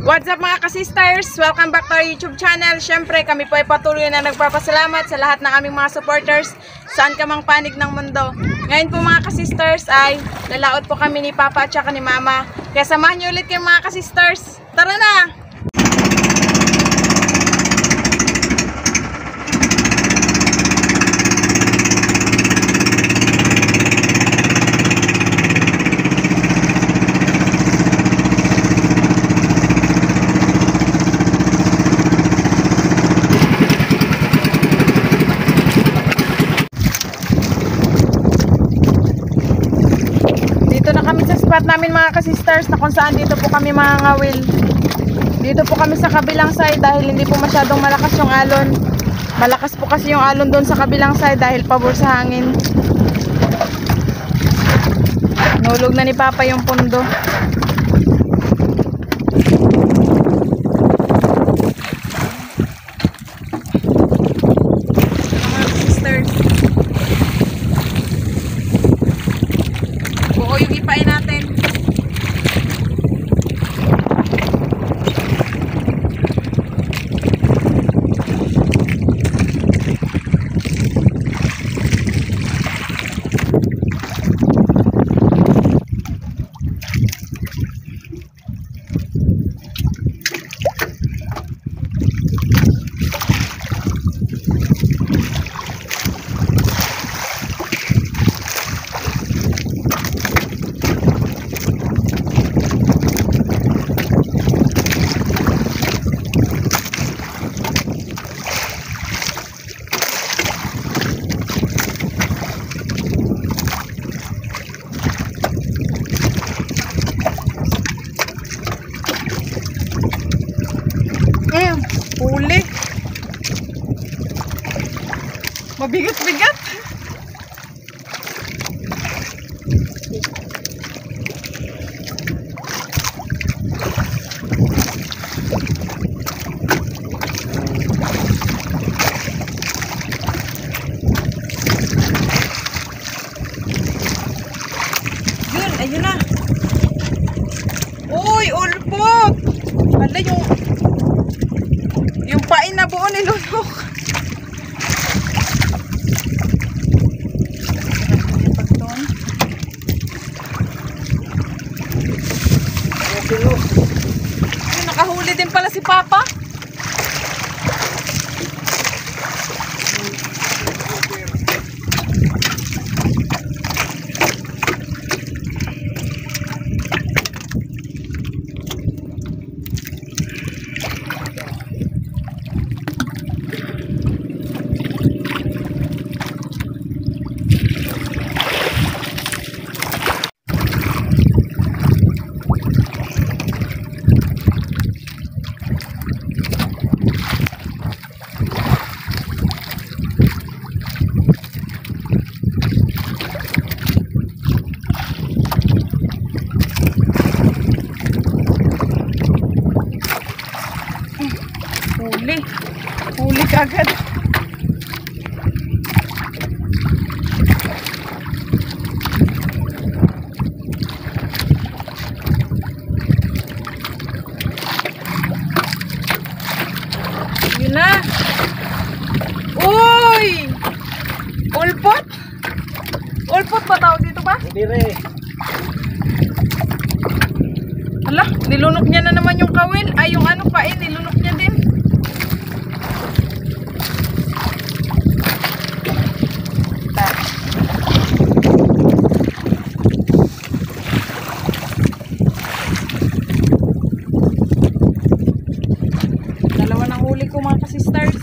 What's up mga kasisters? Welcome back to our YouTube channel. Siyempre kami po ay patuloy na nagpapasalamat sa lahat ng aming mga supporters saan ka mang panig ng mundo. Ngayon po mga kasisters ay lalaot po kami ni Papa at saka ni Mama. Kaya samahan niyo ulit kayo mga kasisters. Tara na! Spot namin mga kasisters na kung saan dito po kami mga ngawil. Dito po kami sa kabilang side dahil hindi po masyadong malakas yung alon. Malakas po kasi yung alon doon sa kabilang side dahil pabor sa hangin. Nulog na ni Papa yung pundo. Mga kasisters, buo yung ipain natin. Huli. Mabigat-bigat. Yun, ayun na. Uy, ulpot. Hala yung pain na buo nilunok. Ay, nakahuli din pala si Papa. Huli kagad. Yun na. Uy! Ulpot? Ulpot ba tawag dito ba? Hindi rin. Ala, nilunok niya na naman yung kawil. Ay, yung ano pa nilunok niya din. Dalawa ng huli ko mga kasisters.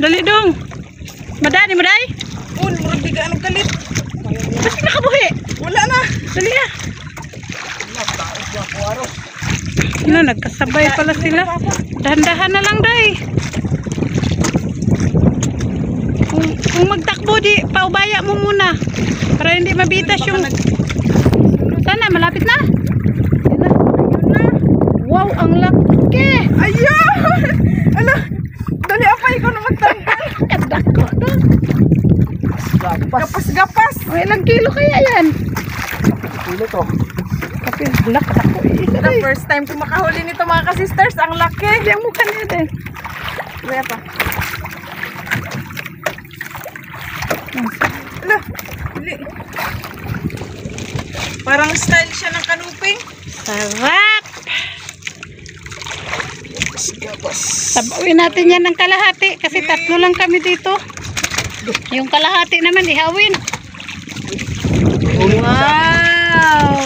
Dali dong. Madani, maday. Murag di ka anong kalit. Basta nakabuhi. Wala na. Dali ah. Ano, nagkasabay pala sila. Dahan-dahan na lang, day. Kung magtakbo, di, paubaya mo muna. Para hindi mabitas yung... Sana, malapit na. Ayun na. Wow, ang laki. Ayun! Ala, dali apay ko na magtanggal. Dako, no? Gapas-gapas. O, ilang kilo kaya yan? Kilo to. Kapil, bulak, katako. The first time ko makahuli nito mga ka-sisters. Ang laki. Hindi ang mukha niya din. Kaya pa. Ala, dali. Parang style siya ng kanuping. Sarap! Sabawin natin yan ng kalahati kasi tatlo lang kami dito. Yung kalahati naman ihawin. Wow!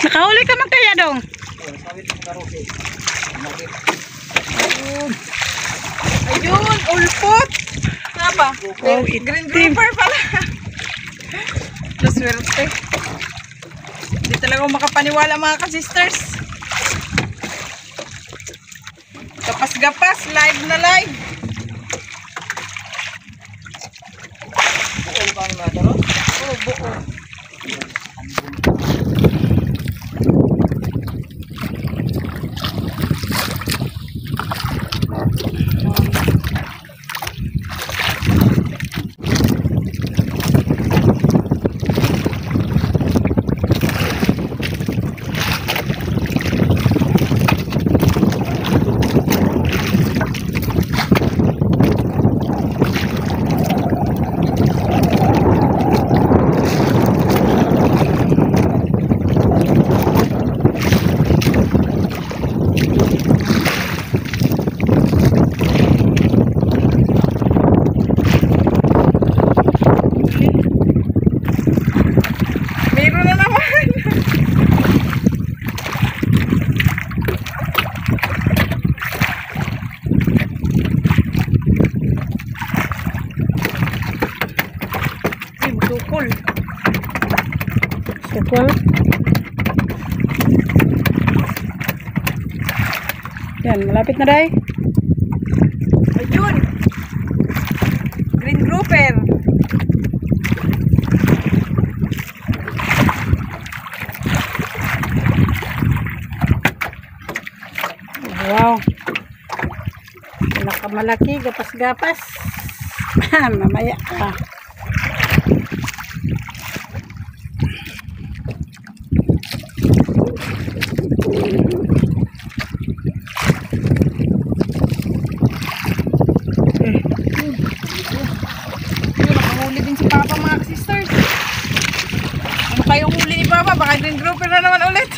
Nakahuli ka man kaya dong? Ayun, ulpot. Nga ba? Wow, Green itim. grouper pala. Swerte. Hindi talaga ako makapaniwala mga ka-sisters. Gapas-gapas, live na live. Buo ba ang mataro? Oo, buo. Meron na naman. Tukol. Sukol. Yan, malapit na day. Ayun. Green grouper. Wow. Malaki, gapas-gapas. Mamaya pa. Nakahuli din si Papa mga sisters. Ano kayong huli ni Papa? Baka green grouper na naman ulit.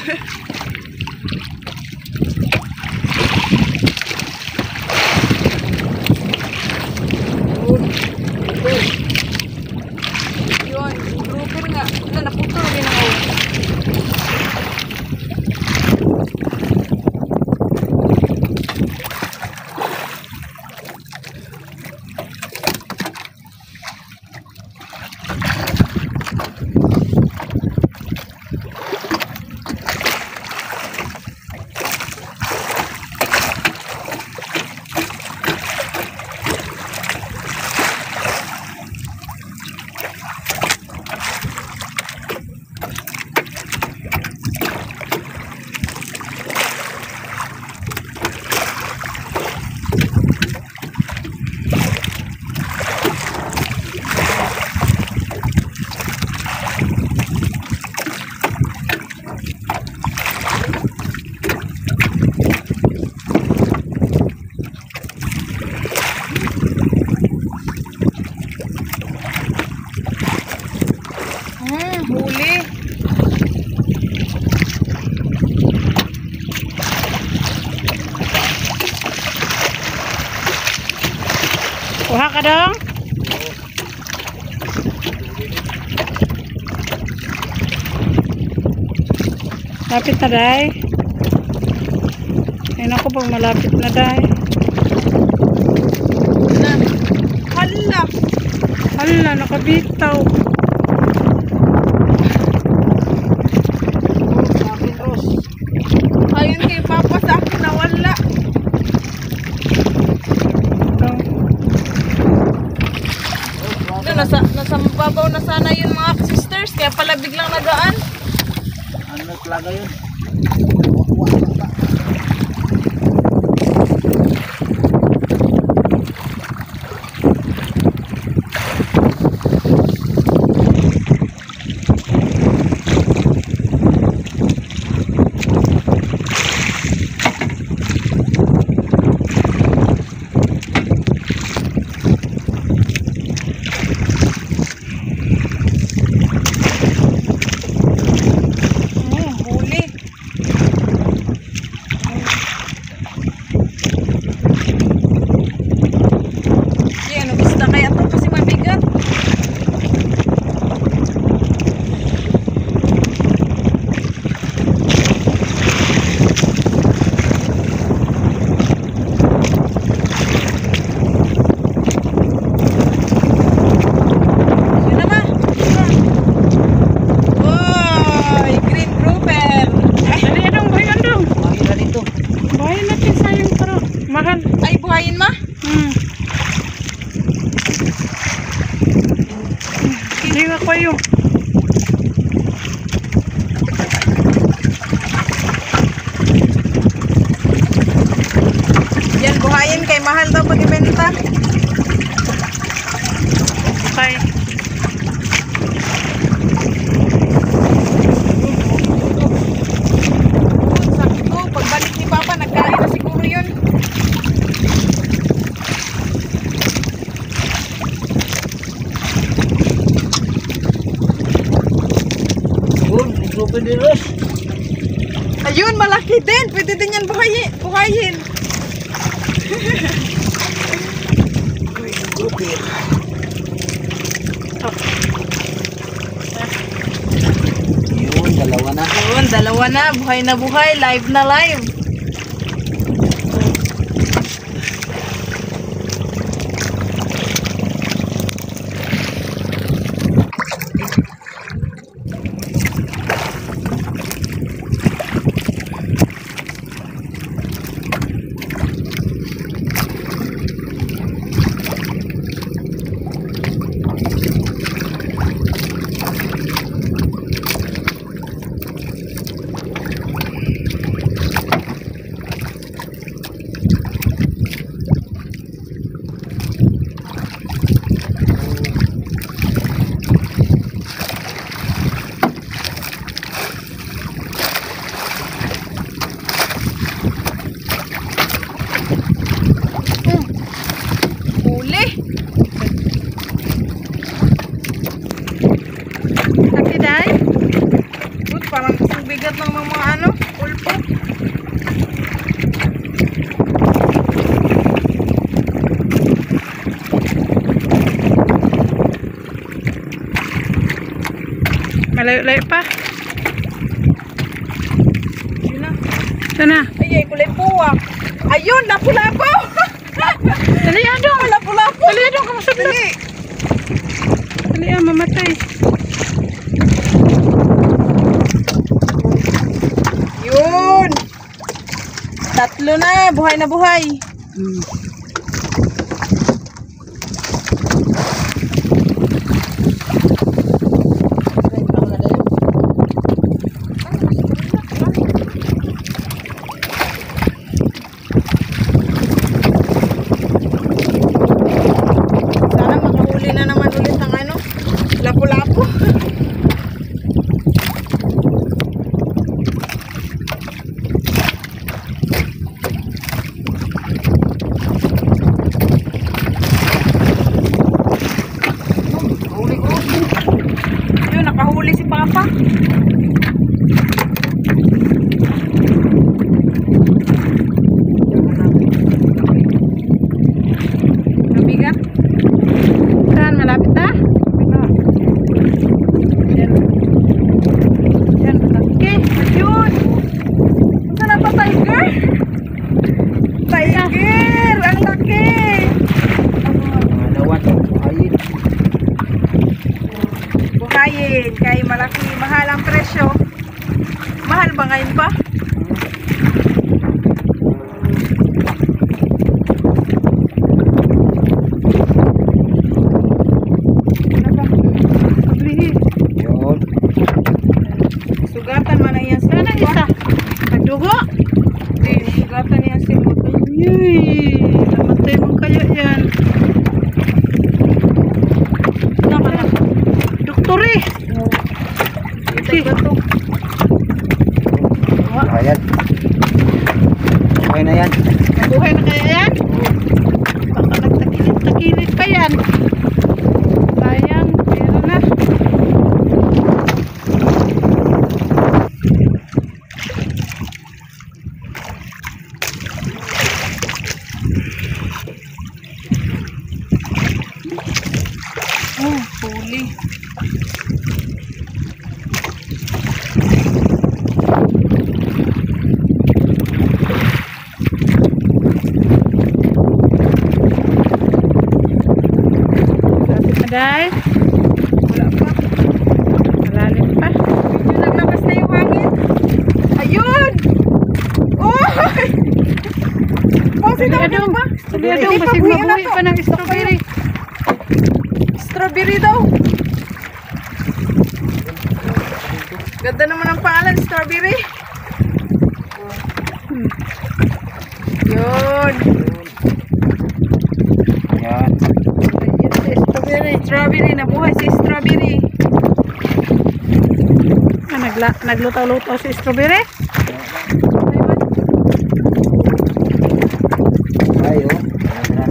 Yun, grouper nga. Wala, naputol din ako. Huli. Kuha ka dong. Lapit na day. Ayun ako pag malapit na dahil. Na. Hala. Hala, nakabitaw. Akin, Ros. Ayun kay Papa sa akin nawala. Nasa mababaw na sana yun mga sisters, kaya pala biglang nagaan. Ano talaga yun? Huli. Yan, gusto kaya to kasi mabigat. Yun na ba? Oy, green grouper. Dali, Andong, buhay, Andong. Mahira dito. Buhay natin sayang pero mahal. Ay, buhayin ma. Hindi nga kayo. Yan, buhayin kay mahal daw pag ibenta. Okay. Sakto, pagbalik ni Papa, nagkain na siguro yun. Yun, igrupo din, Ros. Ayun, malaki din. Pwede din yan buhayin. Igrupo. Yun, dalawa na. Ayun, dalawa na. Buhay na buhay. Live na live. Huli. Laki dahil. Good, parang kasing bigat ng mga ano, pulpo. Malayo-layo pa. Yun na. Ito na. Ay, kulay puwak. Ayun, lapu-lapo. Dali, Andong. Lapu-lapo. Dali, Andong. Kamusap na. Dali. Dali, mamatay. Yun. Tatlo na. Buhay na buhay. Sana makahuli na naman ulit ng ano, lapu-lapu. ba ngayon pa? Abrihi. Yun. Sugatan man ang yan si Sana isa. Nagdugo. Sugatan niya si Muto. Yay. Namatay mo kaya yan. Doktor eh. Ito ba ito? Ayan. Okay na yan. Nabuhay na kaya yan? Baka nagtakilit-takilit pa yan. Sayang, meron na. Oh, huli. Aday, Wala pa. malalim pa. Medyo naglabas na yung hangin. Ayun! Oh! Pause daw Tuloy ba? Tuloy masig mabuhi pa ng strawberry. Strawberry daw. Ganda naman ang pangalan, strawberry. Yun. Yan. Ayun si strawberry. Strawberry, nabuhay si strawberry. Naglutaw-lutaw si strawberry. Ay, oh. Ayan,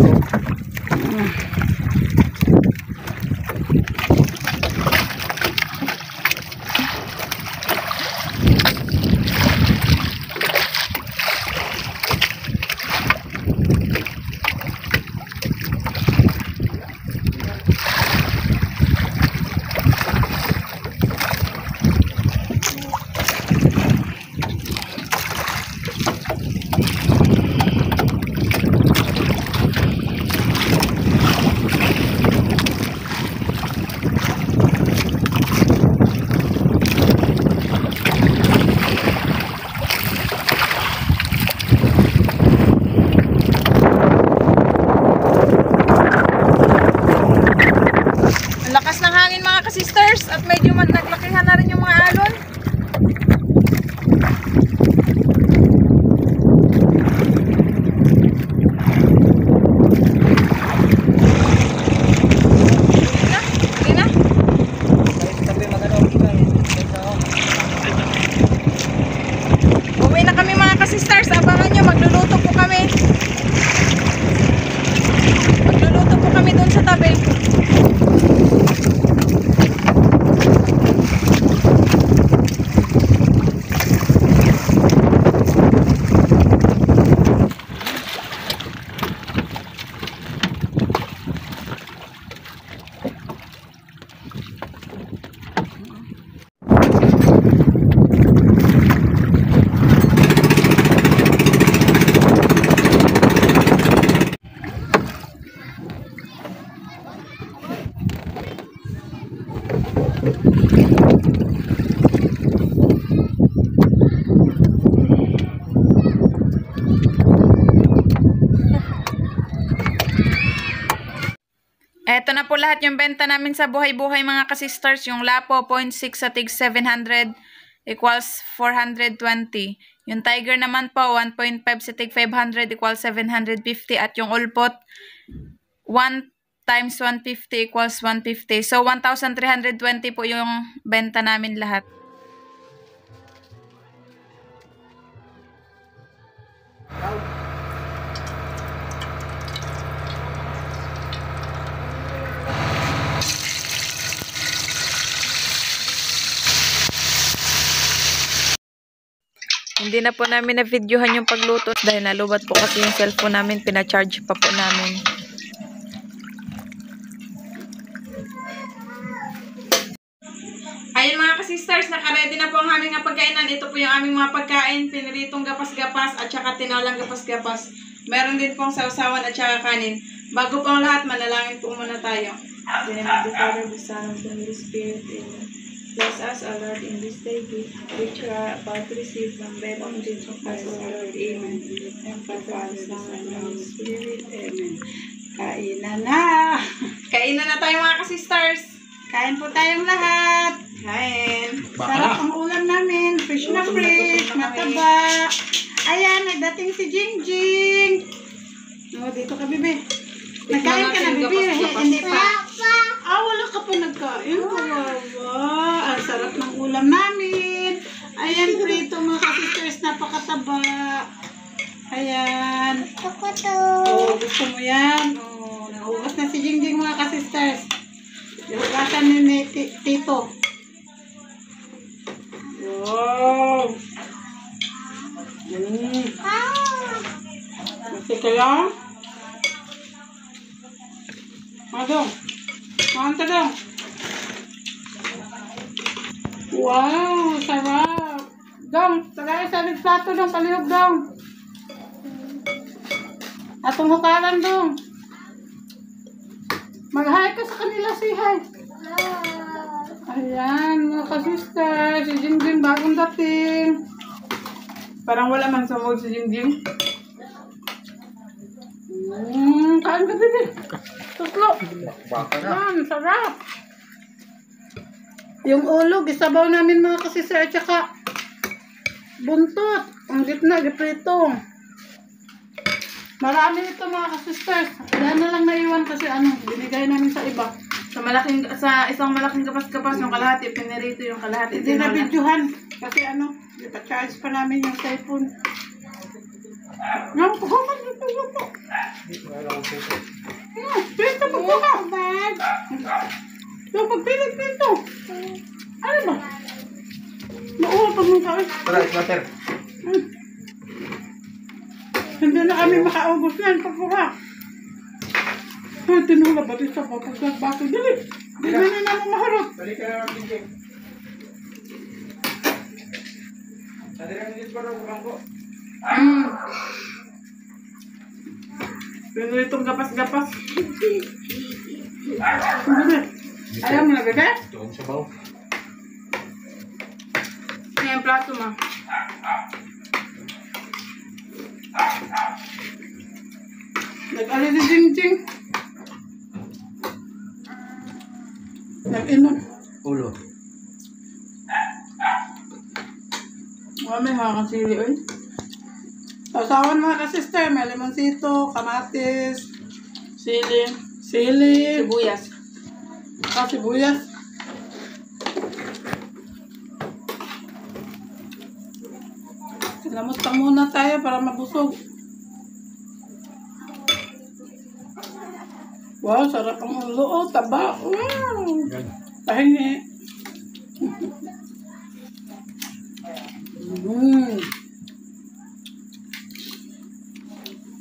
Ang lakas ng hangin mga ka-sisters at medyo naglakihan na rin yung mga alon. Huli na? Uwi na kami mga ka-sisters. Abangan nyo, magluluto po kami. Magluluto po kami doon sa tabi. Eto na po lahat yung benta namin sa buhay-buhay mga ka-sisters. Yung Lapo 0.6 sa tig 700 equals 420. Yung Tiger naman po 1.5 sa tig 500 equals 750. At yung Ulpot 1 times 150 equals 150. So 1,320 po yung benta namin lahat. Hindi na po namin na-videohan yung pagluto dahil nalubat po kasi yung cellphone namin, pina-charge pa po namin. Ayun mga ka-sisters, naka-ready na po ang aming pagkainan. Ito po yung aming mga pagkain, piniritong gapas-gapas at saka tinolang gapas-gapas. Meron din pong sausawan at saka kanin. Bago po ang lahat, manalangin po muna tayo. In the name of the Father, the Son, and the Holy Spirit. Amen. Bless us, O Lord, in this day which we are about to receive from bread of Jesus Christ, O Lord. Amen. And Father, Son, and Holy Spirit. Amen. Kainan na! Kainan na tayo mga ka-sisters. Kain po tayong lahat. Kain. Sarap ang ulam namin. Fresh na fresh. Mataba. Ayan, nagdating si Jingjing. O, dito ka, Bibi. Nagkain ka na, Bibi. Hindi pa. Wala ka pa nagkain. Kawawa. Ang sarap ng ulam namin. Ayan, prito mga ka-sisters. Napakataba. Ayan. Oh, gusto mo yan? Oh, nahugas na si Jingjing mga ka-sisters. Hugasan ni Tito. Wow. Masih kaya? Madong. Manta dong. Wow, sarap. Dong, tagay sa plato dong, palihog dong. Atong hukaran dong. Mag-hi ka sa kanila, say hi. Ayan, mga ka-sister. Si Jingjing bagong dating. Parang wala man sa mood si Jingjing. Kain ka, Bibi. Tutlo. Ayan, sarap. Yung ulo, gisabaw namin mga ka-sister at saka buntot. Ang gitna, giprito. Marami ito mga ka-sisters. Wala na lang naiwan kasi binigay namin sa iba. Sa isang malaking kapas-kapas yung kalahati, pinirito yung kalahati. Hindi na videohan. Kasi ipa-charge pa namin yung cellphone. Yung puhukan dito yun po. Prito po ka. Yung pagpilit dito. Ano ba? Mauwa pag mong kawin. water. Hindi na kami makaubos yan. Pagpuha. Ay, tinula ba dito sa papagdag bakit? Dali. Hindi na naman maharot. Balik ka na Jingjing. Tadi lang dito pa rin ko. Pinitong gapas-gapas. Ayaw mo na, bebe? Tuwag sa baw. Yan yung plato ma. Nag-ali si Jingjing. Nag-inom. Ulo. Wala may hakasili, oy. Sausawan mga ka-sister. May limonsito, kamatis, sili, Sibuyas. sibuyas. Lamot pa muna tayo para mabusog. Wow, sarap ang ulo. Oh, taba. Pahingi.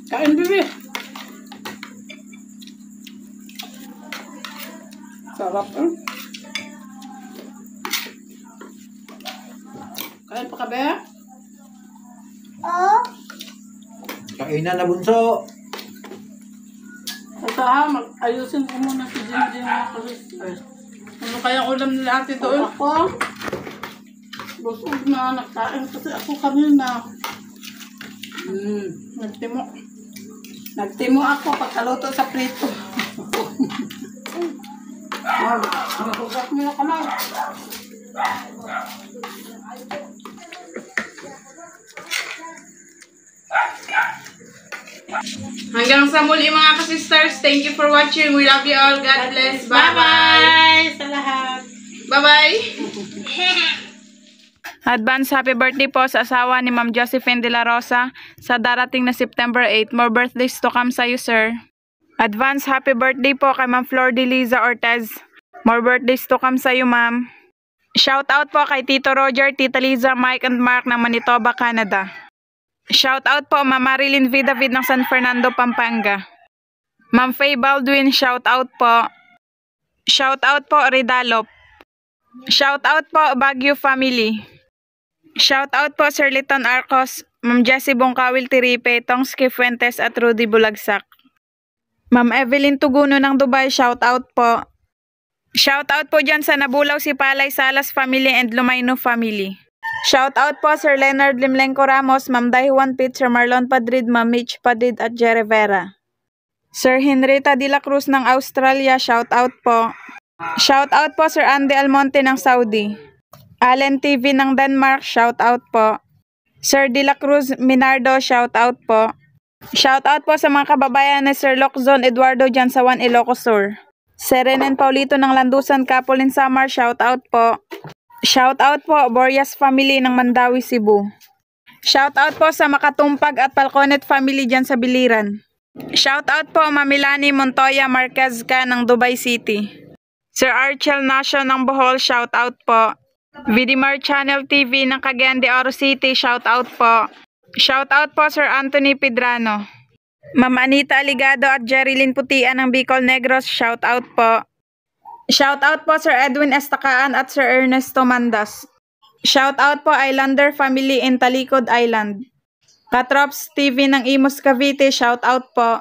Kain, Bibi. Sarap, Kain pa ka, Bea? Kainan na bunso. Basta ayusin ko muna si Jingjing mga ka-sisters. Ano kaya ulam nila ate doon? Ako? Busog na, nagkain kasi ako kanina. Nagtimo ako pagkaluto sa prito. Hugas mo yung kamay. Hanggang sa muli mga ka-sisters. Thank you for watching. We love you all. God bless. Bye-bye. Bye-bye sa lahat. Bye-bye. Advance happy birthday po sa asawa ni Ma'am Josephine De La Rosa sa darating na September 8. More birthdays to come sa iyo, sir. Advance happy birthday po kay Ma'am Flor de Liza Ortez. More birthdays to come sa iyo, ma'am. Shout out po kay Tito Roger, Tita Liza, Mike and Mark ng Manitoba, Canada. Shout out po Ma'am Marilyn V. David ng San Fernando, Pampanga. Ma'am Faye Baldwin, shout out po. Shout out po Ridalop. Shout out po Baguio family. Shout out po Sir Liton Arcos, Ma'am Jessie Bongkawil Tiripe, Tongski Fuentes at Rudy Bulagsak. Ma'am Evelyn Tuguno ng Dubai, shout out po. Shoutout po dyan sa Nabulaw si Palay Salas family and Lumayno family. Shoutout po Sir Leonard Limlenco Ramos, Ma'am Daiwan Pitt, Sir Marlon Padrid, Ma'am Mitch Padrid at Jerry Vera. Sir Henrietta de la Cruz ng Australia, shoutout po. Shoutout po Sir Andy Almonte ng Saudi. Allen TV ng Denmark, shoutout po. Sir de la Cruz Minardo, shoutout po. Shoutout po sa mga kababayan ni Sir Loczon Eduardo dyan sa 1 Ilocos Sur. Serenen Paulito ng Landusan, Capulin Samar, shoutout po. Shoutout po Boreas family ng Mandawi, Cebu. Shoutout po sa Makatumpag at Palconet family dyan sa Biliran. Shoutout po Mamilani Montoya Marquez ka ng Dubai City. Sir Archel Nasio ng Bohol, shoutout po. Vidimar Channel TV ng Cagayan de Oro City, shoutout po. Shoutout po Sir Anthony Pedrano. Ma'am Anita Aligado at Jerilyn Putian ng Bicol Negros, shoutout po. Shoutout po Sir Edwin Estacaan at Sir Ernesto Mandas. Shoutout po Islander family in Talikod Island. Katrops TV ng Imus Cavite, shoutout po.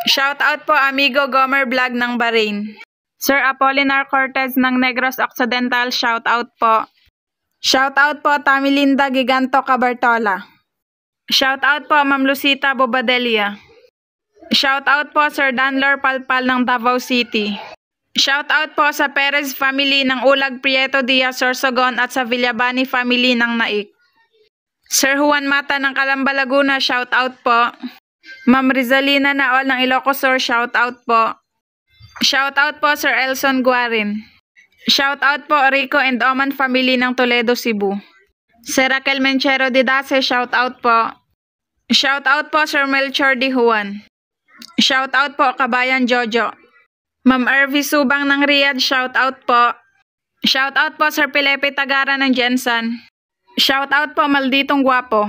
Shoutout po Amigo Gomer Vlog ng Bahrain. Sir Apolinar Cortez ng Negros Occidental, shoutout po. Shoutout po Tamilinda Giganto Cabartola. Shoutout po Ma'am Lucita Bobadelia. Shoutout po Sir Danlor Palpal ng Davao City. Shoutout po sa Perez family ng Ulag Prieto Diaz Sorsogon at sa Villabani family ng Naik. Sir Juan Mata ng Calamba Laguna, shoutout po. Ma'am Rizalina Naol ng Ilocos Sur, shoutout po. Shoutout po Sir Elson Guarin. Shoutout po Rico and Oman family ng Toledo, Cebu. Sir Raquel Menchero de Dace, shoutout po. Shoutout po Sir Melchor de Juan. Shoutout po Kabayan Jojo. Ma'am Ervi Subang ng Riyadh, shoutout po. Shoutout po Sir Pilepe Tagara ng Jensan. Shoutout po Malditong Guwapo.